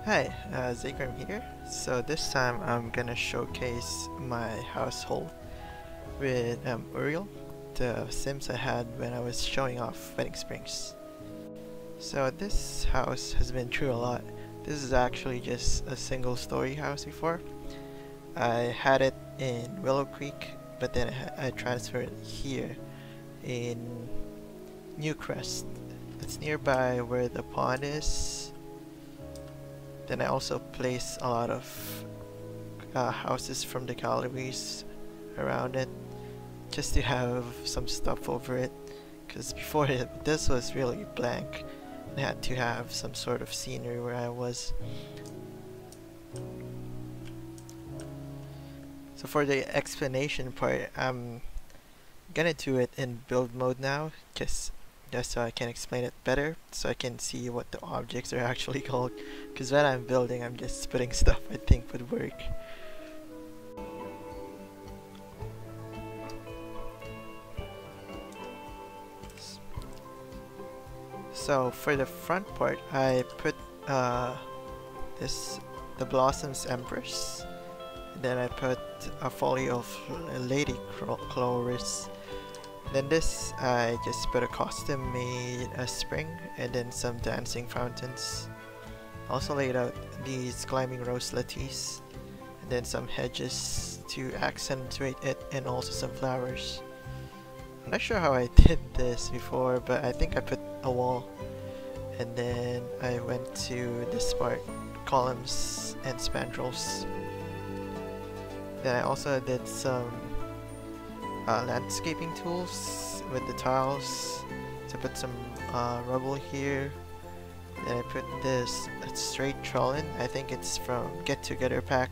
Hi, Zakram here. So this time I'm gonna showcase my household with Uriel, the Sims I had when I was showing off Wedding Springs. So this house has been through a lot. This is actually just a single story house before. I had it in Willow Creek, but then I transferred it here in Newcrest. It's nearby where the pond is. Then I also place a lot of houses from the galleries around it, just to have some stuff over it, because before this was really blank. I had to have some sort of scenery where I was. So for the explanation part, I'm gonna do it in build mode now, just so I can explain it better, so I can see what the objects are actually called, because when I'm building I'm just putting stuff I think would work. So for the front part I put the Blossoms Empress, and then I put a folio of Lady Chloris. Then this, I just put a custom made spring and then some dancing fountains. Also laid out these climbing rose lettuce and then some hedges to accentuate it, and also some flowers. I'm not sure how I did this before, but I think I put a wall and then I went to this part, columns and spandrels. Then I also did some landscaping tools with the tiles to put some rubble here. Then I put this straight trollin, I think it's from Get Together pack,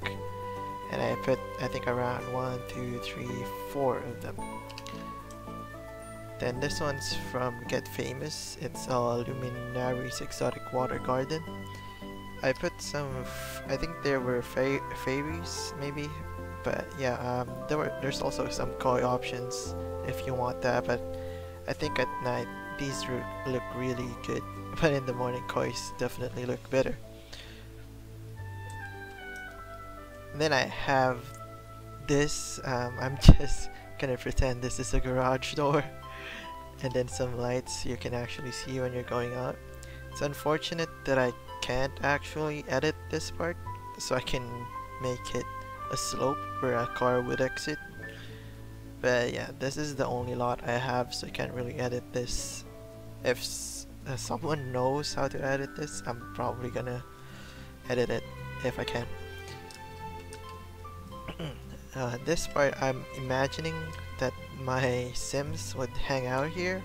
and I put I think around 1, 2, 3, 4 of them. Then this one's from Get Famous, it's a Luminaries Exotic Water Garden. I put some I think there were fairies maybe. But yeah, there's also some koi options if you want that, but I think at night these look really good, but in the morning kois definitely look better. And then I have this, I'm just gonna pretend this is a garage door, and then some lights you can actually see when you're going out. It's unfortunate that I can't actually edit this part, so I can make it a slope where a car would exit. But yeah, this is the only lot I have, so I can't really edit this. If someone knows how to edit this, I'm probably gonna edit it if I can. This part, I'm imagining that my Sims would hang out here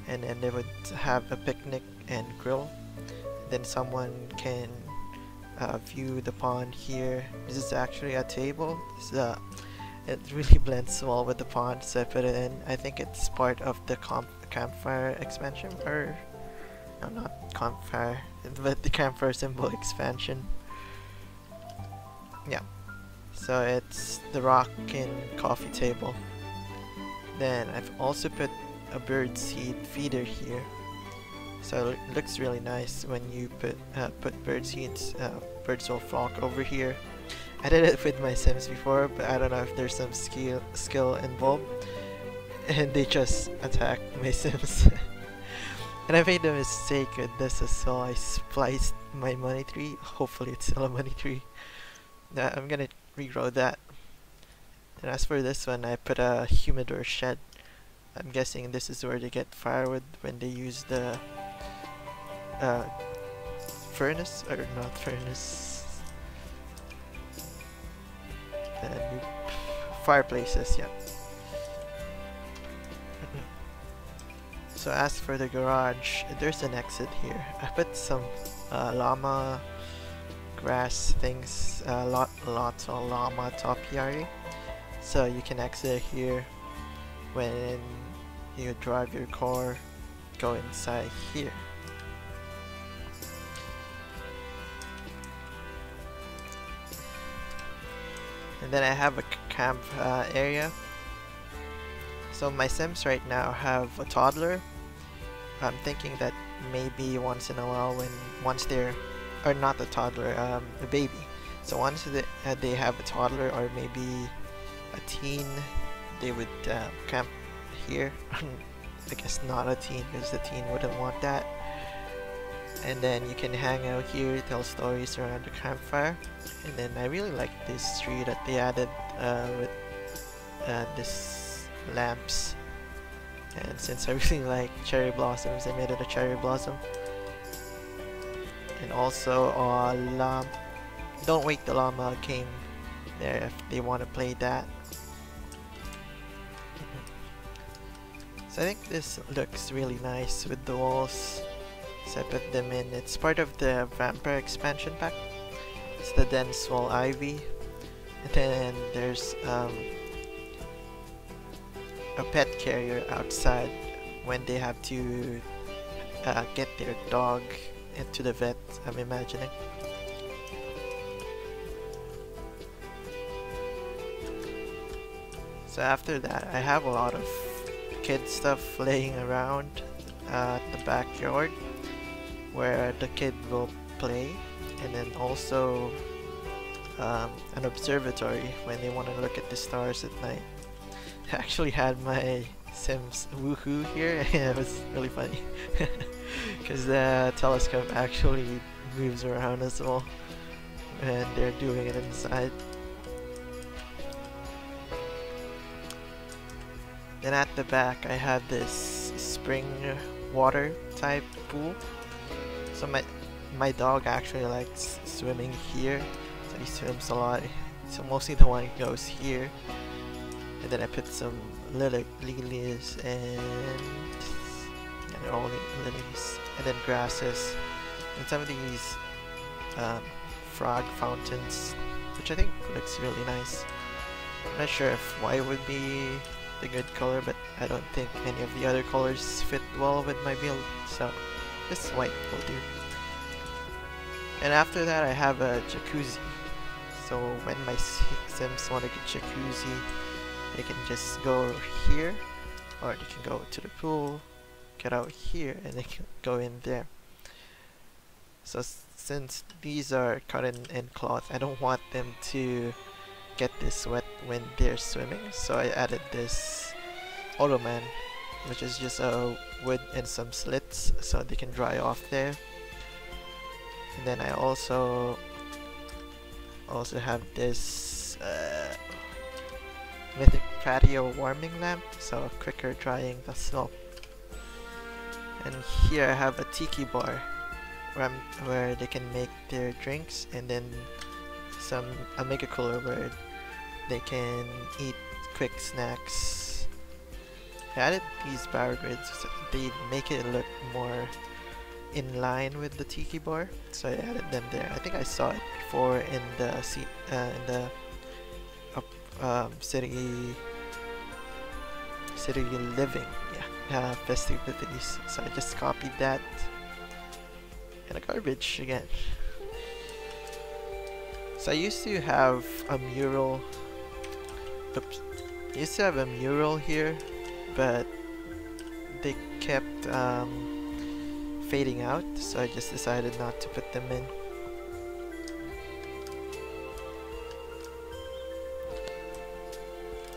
and then they would have a picnic and grill. then someone can view the pond here. This is actually a table. It really blends well with the pond, so I put it in. I think it's part of the campfire expansion, or no, not campfire, but the campfire symbol expansion. Yeah, so it's the rock and coffee table. Then I've also put a bird seed feeder here, so it looks really nice when you put bird seeds. Birds will flock over here. I did it with my Sims before, but I don't know if there's some skill involved, and they just attack my Sims. And I made a mistake with this as well. I spliced my money tree. Hopefully it's still a money tree. I'm gonna regrow that. And as for this one, I put a humidor shed. I'm guessing this is where they get firewood when they use the furnace, or not furnace, new fireplaces, yeah. So as for the garage, there's an exit here. I put some llama grass things, lots of llama topiary, so you can exit here when you drive your car, go inside here. And then I have a camp area. So my Sims right now have a toddler. I'm thinking that maybe once in a while, once they're, or not a toddler, a baby. So once they have a toddler or maybe a teen, they would camp here. I guess not a teen, because the teen wouldn't want that. And then you can hang out here, tell stories around the campfire. And then I really like this tree that they added with this lamps. And since I really like cherry blossoms, I made it a cherry blossom. And also Don't Wake the Llama came there if they want to play that. So I think this looks really nice with the walls. So I put them in. It's part of the vampire expansion pack. It's the dense wall ivy. And then there's a pet carrier outside when they have to get their dog into the vet, I'm imagining. So after that, I have a lot of kid stuff laying around the backyard where the kid will play, and then also an observatory when they want to look at the stars at night. I actually had my Sims woohoo here, and it was really funny because the telescope actually moves around as well and they're doing it inside. Then at the back I have this spring water type pool. So my dog actually likes swimming here, so he swims a lot. So mostly the one goes here. And then I put some lilies and they're only lilies, and then grasses, and some of these frog fountains, which I think looks really nice. I'm not sure if white would be the good color, but I don't think any of the other colors fit well with my build, so this white will do. And after that I have a jacuzzi, so when my Sims want to get jacuzzi, they can just go here, or they can go to the pool, get out here, and they can go in there. So since these are cut in cloth, I don't want them to get this wet when they're swimming, so I added this ottoman, which is just a wood and some slits so they can dry off there. And then I also have this mythic patio warming lamp, so quicker drying as well. And here I have a tiki bar where they can make their drinks, and then a mega cooler where they can eat quick snacks. I added these bar grids, so they make it look more in line with the tiki bar, so I added them there. I think I saw it before in the city living, yeah, festivities. So I just copied that, and a garbage again. So I used to have a mural. Oops, I used to have a mural here, but they kept fading out, so I just decided not to put them in.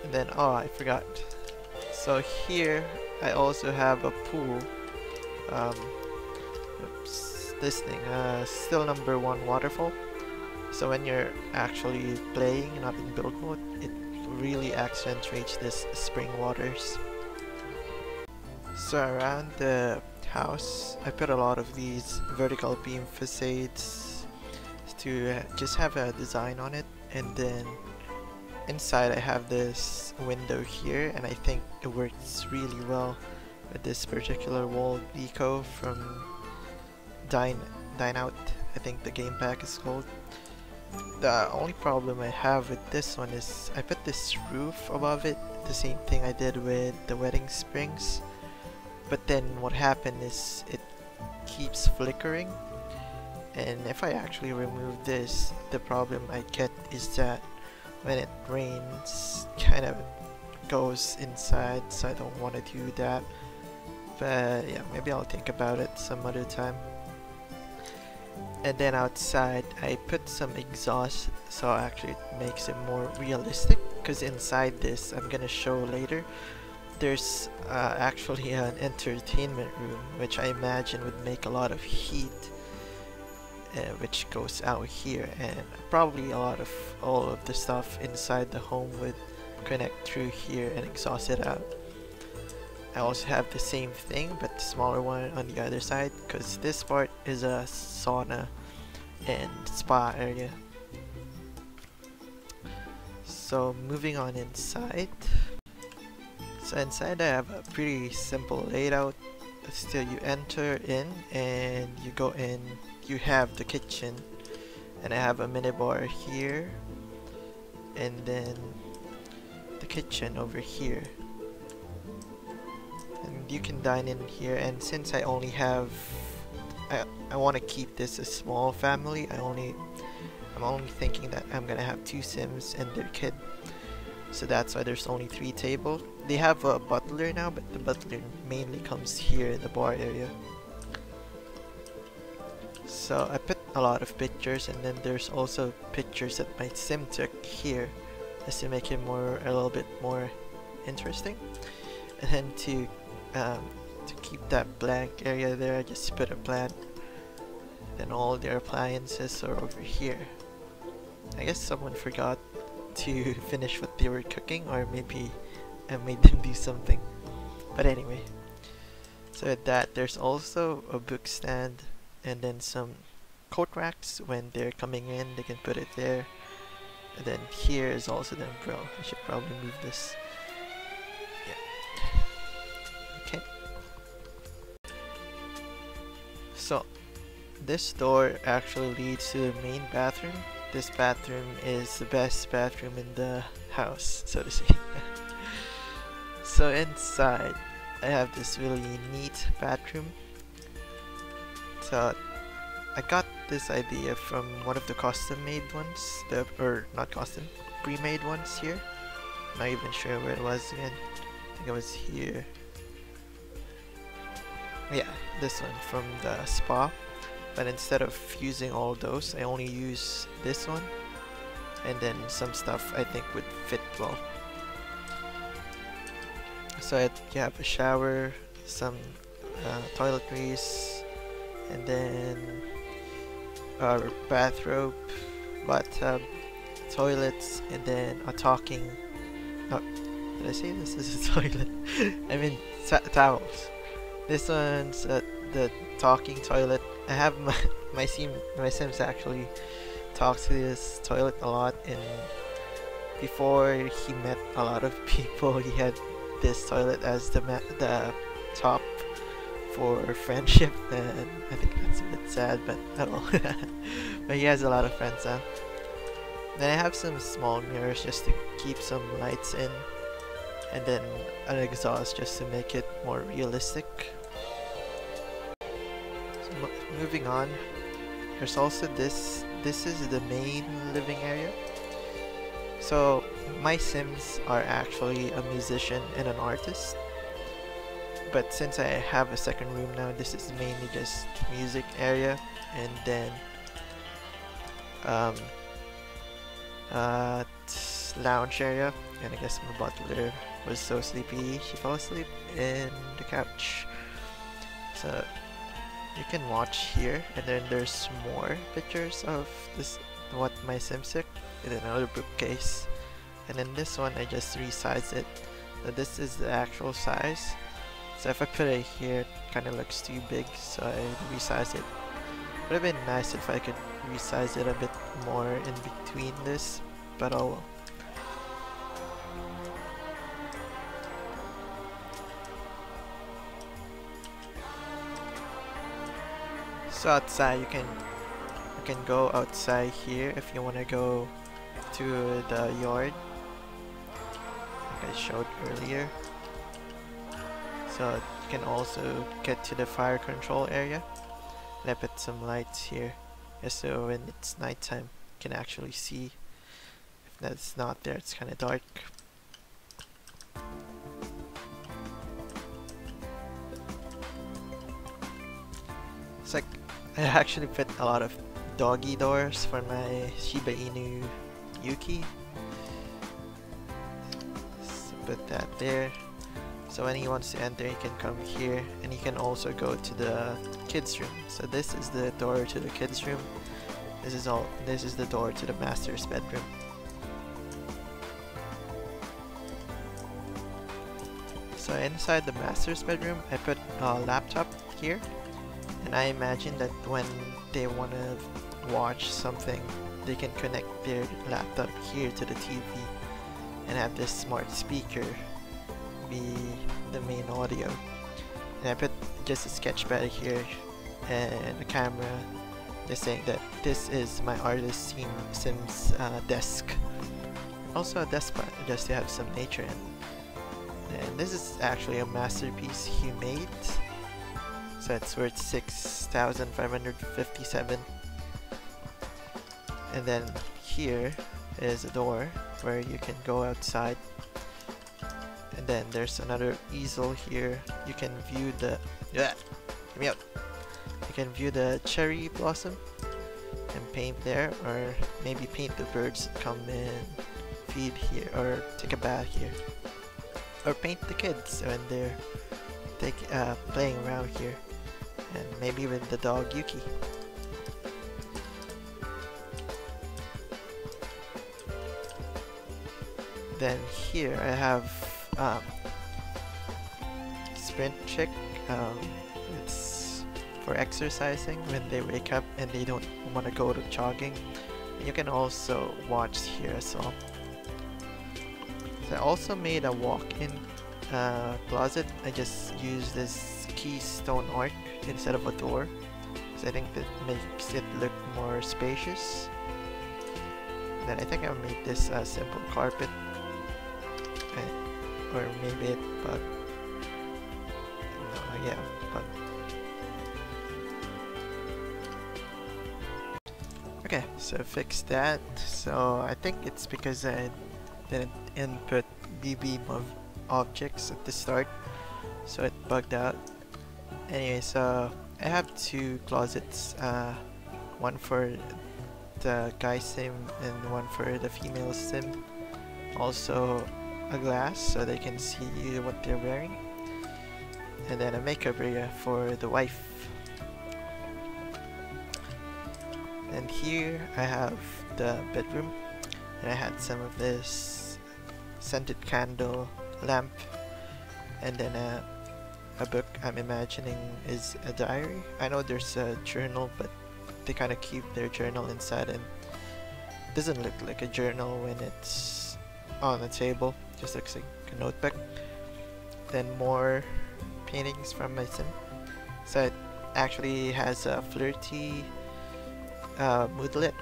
And then, oh, I forgot. So here I also have a pool. Oops, this thing, still number 1 waterfall. So when you're actually playing, not in build mode, it really accentuates this spring waters. So around the house, I put a lot of these vertical beam facades to just have a design on it, and then inside I have this window here, and I think it works really well with this particular wall deco from Dine Out, I think the game pack is called. The only problem I have with this one is I put this roof above it, the same thing I did with the wedding springs, but then what happened is it keeps flickering, and if I actually remove this, the problem I get is that when it rains, kind of goes inside, so I don't want to do that. But yeah, maybe I'll think about it some other time. And then outside, I put some exhaust, so actually it makes it more realistic, because inside this, I'm gonna show later, there's actually an entertainment room, which I imagine would make a lot of heat, which goes out here, and probably a lot of all of the stuff inside the home would connect through here and exhaust it out. I also have the same thing, but the smaller one on the other side, because this part is a sauna and spa area. So moving on inside. So inside I have a pretty simple layout. Still, you enter in and you go in, you have the kitchen, and I have a minibar here, and then the kitchen over here. And you can dine in here, and since I only have I want to keep this a small family, I'm only thinking that I'm gonna have 2 Sims and their kid, so that's why there's only 3 tables. They have a butler now, but the butler mainly comes here in the bar area. So I put a lot of pictures, and then there's also pictures that my sim took here, just to make it a little bit more interesting. And then to keep that blank area there, I just put a plant. Then all their appliances are over here. I guess someone forgot to finish what they were cooking, or maybe I made them do something. But anyway, so at that, there's also a book stand, and then some coat racks. When they're coming in, they can put it there. And then here is also the umbrella. I should probably move this. Okay. So this door actually leads to the main bathroom. This bathroom is the best bathroom in the house, so to speak. So inside, I have this really neat bathroom. So I got this idea from one of the custom-made ones, or not custom, pre-made ones here. I'm not even sure where it was again. I think it was here. Yeah, this one from the spa. But instead of using all those, I only use this one, and then some stuff I think would fit well. So you have a shower, some toiletries, and then a bathrobe, bathtub, toilets, and then a talking... Oh, did I say this is a toilet? I mean towels. This one's the talking toilet. I have my Sims actually talk to this toilet a lot, and before he met a lot of people, he had this toilet as the top for friendship, and I think that's a bit sad, but oh well. But he has a lot of friends now. Then I have some small mirrors just to keep some lights in, and then an exhaust just to make it more realistic. So moving on, there's also this. This is the main living area. So my Sims are actually a musician and an artist, but since I have a second room now, this is mainly just music area, and then lounge area. And I guess my butler was so sleepy she fell asleep in the couch. So you can watch here, and then there's more pictures of this, what my Sims took, in another bookcase. And then this one I just resized it. So this is the actual size. So if I put it here, it kind of looks too big, so I resized it. Would have been nice if I could resize it a bit more in between this, but oh well. So outside, you can go outside here if you want to go to the yard, like I showed earlier. So you can also get to the fire control area. And I put some lights here, just so when it's nighttime, you can actually see. If that's not there, it's kind of dark. It's like I actually put a lot of doggy doors for my Shiba Inu Yuki. So put that there. So when he wants to enter, he can come here, and he can also go to the kids' room. So this is the door to the kids' room. This is the door to the master's bedroom. So inside the master's bedroom, I put a laptop here, and I imagine that when they want to watch something, they can connect their laptop here to the TV and have this smart speaker be the main audio. And I put just a sketch pad here and a camera, just saying that this is my artist Sims desk. Also a desk pad just to have some nature in. And this is actually a masterpiece he made. So it's worth 6,557. And then here is a door where you can go outside. And then there's another easel here. You can view the get me out. You can view the cherry blossom and paint there, or maybe paint the birds that come in, feed here, or take a bath here, or paint the kids when they're playing around here, and maybe with the dog Yuki. Then here I have Sprint Chick. It's for exercising when they wake up and they don't want to go to jogging. And you can also watch here as well. So I also made a walk-in closet. I just used this keystone arc instead of a door, because I think that makes it look more spacious. And then I think I made this simple carpet, or maybe it bug. No, yeah, bug. Okay, so fix that. So I think it's because I didn't input BB objects at the start, so it bugged out. Anyway, so I have two closets, one for the guy sim and one for the female sim. Also a glass so they can see what they're wearing, and then a makeup area for the wife. And here I have the bedroom, and I had some of this scented candle lamp, and then a book I'm imagining is a diary. I know there's a journal, but they kind of keep their journal inside, and it doesn't look like a journal when it's on the table. Just looks like a notebook. Then more paintings from my sim. So it actually has a flirty moodlet.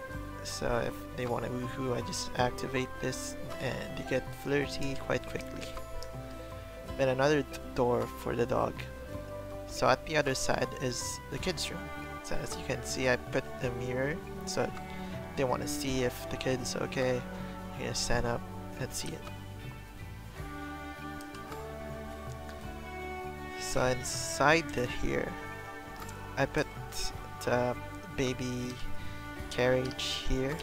So if they want to woohoo, I just activate this and they get flirty quite quickly. Then another door for the dog. So at the other side is the kids' room. So as you can see, I put the mirror, so they want to see if the kid's okay. You're gonna stand up and see it. So inside here, I put the baby carriage here,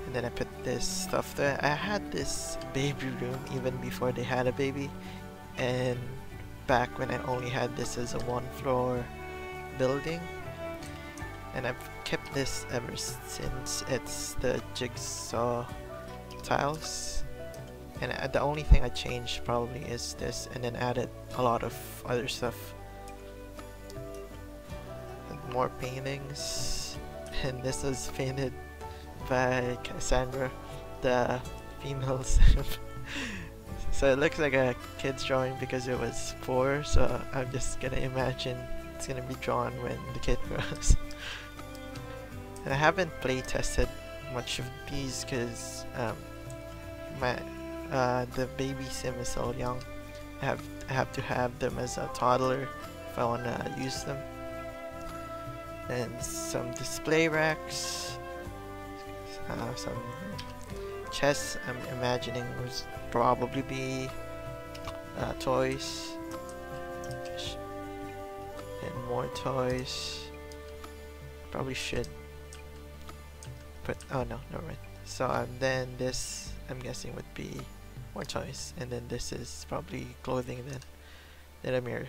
and then I put this stuff there. I had this baby room even before they had a baby, and back when I only had this as a 1-floor building, and I've kept this ever since. It's the jigsaw tiles, and the only thing I changed probably is this, and then added a lot of other stuff. And more paintings, and this was painted by Cassandra, the female sim. So it looks like a kid's drawing because it was 4, so I'm just gonna imagine it's gonna be drawn when the kid grows. And I haven't play tested much of these because the baby sim is so young. I have to have them as a toddler if I wanna use them. And some display racks, some chests. I'm imagining was probably be toys, and more toys. Probably should put, oh no, never mind. So then this, I'm guessing, would be more toys, and then this is probably clothing, then a mirror.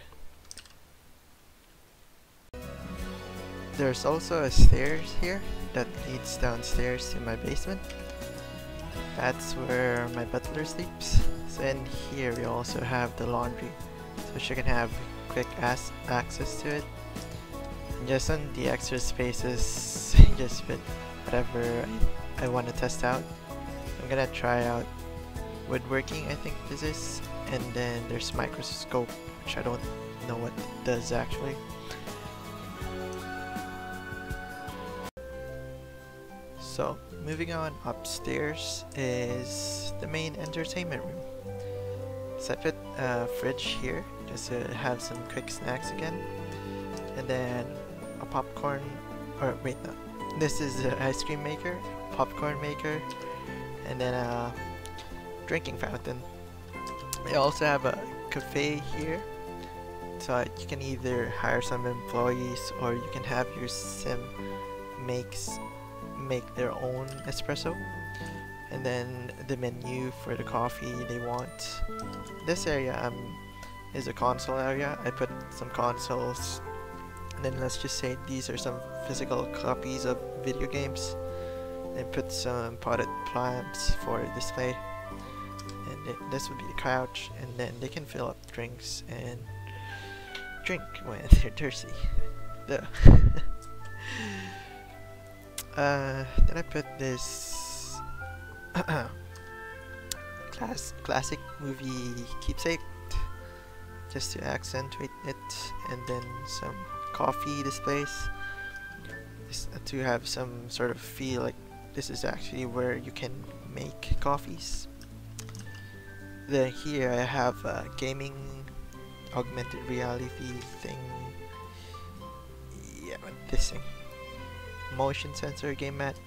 There's also a stairs here that leads downstairs to my basement. That's where my butler sleeps. So in here we also have the laundry, so she can have quick access to it. And just on the extra spaces, just put whatever I want to test out. I'm gonna try out woodworking, I think this is, and then there's microscope, which I don't know what it does actually. So moving on, upstairs is the main entertainment room. So I put a fridge here just to have some quick snacks again, and then a popcorn, or wait, no, this is an ice cream maker, popcorn maker, and then a drinking fountain. I also have a cafe here, so you can either hire some employees or you can have your sim make their own espresso, and then the menu for the coffee they want. This area is a console area. I put some consoles, and then let's just say these are some physical copies of video games, and put some potted plants for display, and this would be the couch, and then they can fill up drinks and drink when they're thirsty. Duh. Then I put this classic movie keepsake just to accentuate it, and then some coffee displays just to have some sort of feel like this is actually where you can make coffees. Then here I have a gaming augmented reality thing. Yeah, this thing. Motion sensor game mat,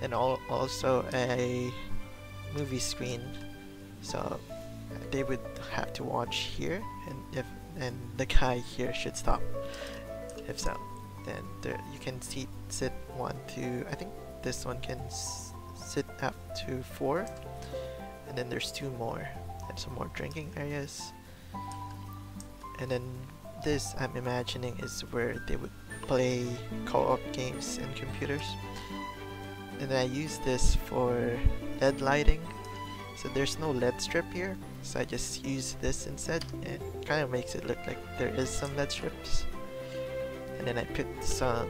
and also a movie screen, so they would have to watch here, and the guy here should stop. If so, then you can sit 1, 2. I think this one can sit up to 4, and then there's 2 more, and some more drinking areas, and then this I'm imagining is where they would play co-op games and computers. And then I use this for LED lighting, so there's no LED strip here, so I just use this instead, and it kind of makes it look like there is some LED strips. And then I put some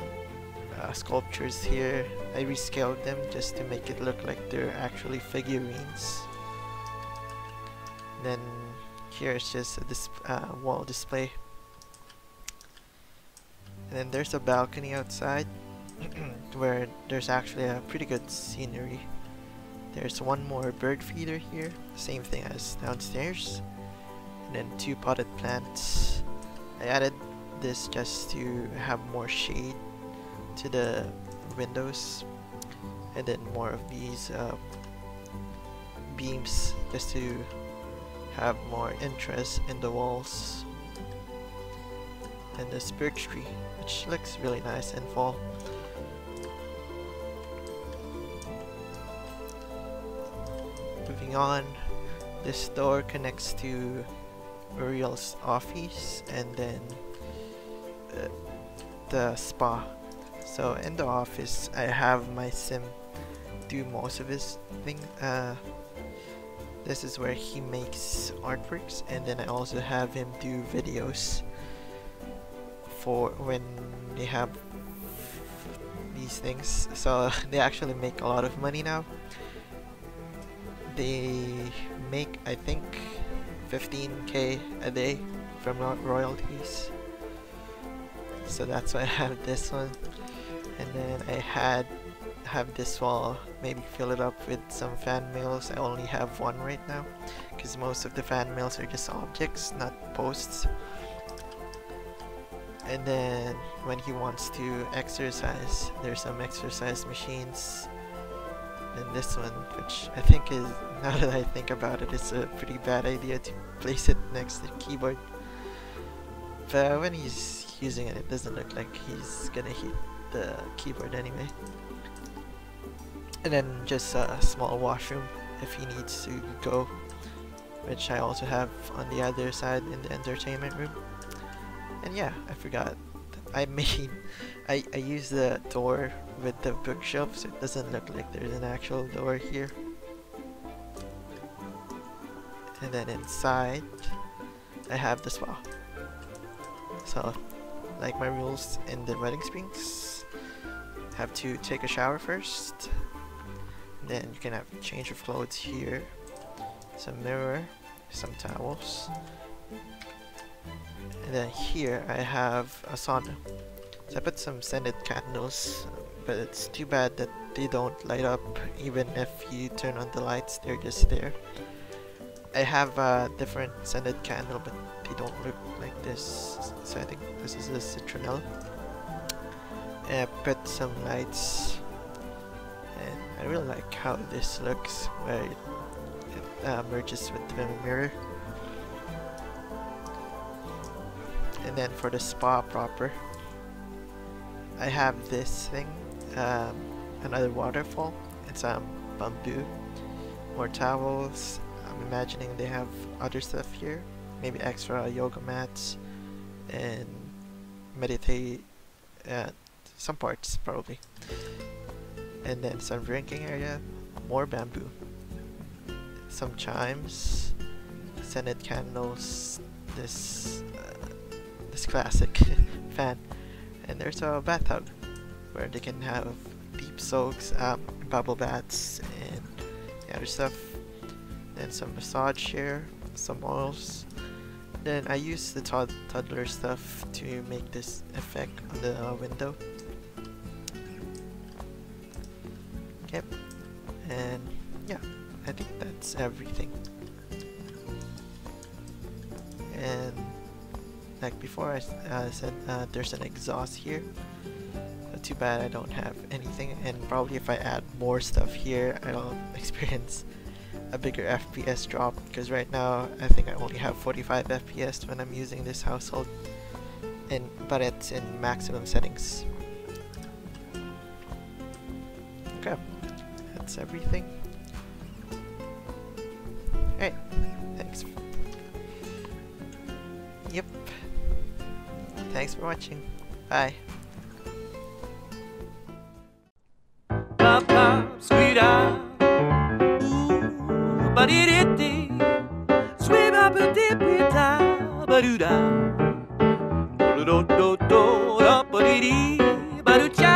sculptures here. I rescaled them just to make it look like they're actually figurines. And then here is just a wall display. then there's a balcony outside where there's actually a pretty good scenery. There's one more bird feeder here, same thing as downstairs, and then 2 potted plants. I added this just to have more shade to the windows, and then more of these beams just to have more interest in the walls. And this birch tree, which looks really nice in fall. Moving on, this door connects to Uriel's office and then the spa. So in the office, I have my sim do most of his thing. This is where he makes artworks, and then I also have him do videos for when they have these things. So they actually make a lot of money now. They make, I think, 15k a day from royalties. So that's why I have this one. And then I have this wall, maybe fill it up with some fan mails. I only have one right now because most of the fan mails are just objects, not posts. And then when he wants to exercise, there's some exercise machines. And this one, which I think is, now that I think about it, it's a pretty bad idea to place it next to the keyboard. But when he's using it, it doesn't look like he's gonna hit the keyboard anyway. And then just a small washroom if he needs to go, which I also have on the other side in the entertainment room. And yeah, I forgot, I used the door with the bookshelf, so it doesn't look like there's an actual door here. And then inside, I have the spa. So, like my rules in the Wedding Springs, have to take a shower first. Then you can have a change of clothes here, some mirror, some towels. And then here I have a sauna. So I put some scented candles, but it's too bad that they don't light up even if you turn on the lights, they're just there. I have a different scented candle, but they don't look like this, so I think this is a citronelle. And I put some lights, and I really like how this looks, where it merges with the mirror. And then for the spa proper, I have this thing, another waterfall. It's bamboo, more towels. I'm imagining they have other stuff here, maybe extra yoga mats and meditate, some parts probably. And then some drinking area, more bamboo, some chimes, scented candles, this classic fan, and there's a bathtub where they can have deep soaks, bubble baths, and the other stuff. Then some massage here, some oils. Then I use the toddler stuff to make this effect on the window. Yep, and yeah, I think that's everything. And like before, I said there's an exhaust here. Too bad I don't have anything, and probably if I add more stuff here, I'll experience a bigger FPS drop, because right now I think I only have 45 FPS when I'm using this household, but it's in maximum settings. Okay, that's everything. Alright, thanks. Yep. Thanks for watching. Bye. Pop, pop, sweetheart. Ooh, ba-dee-dee-dee. Sweet ba-ba-dee-dee-da, ba-doo-da. Do-do-do-do, da-ba-dee-dee, ba-doo-cha.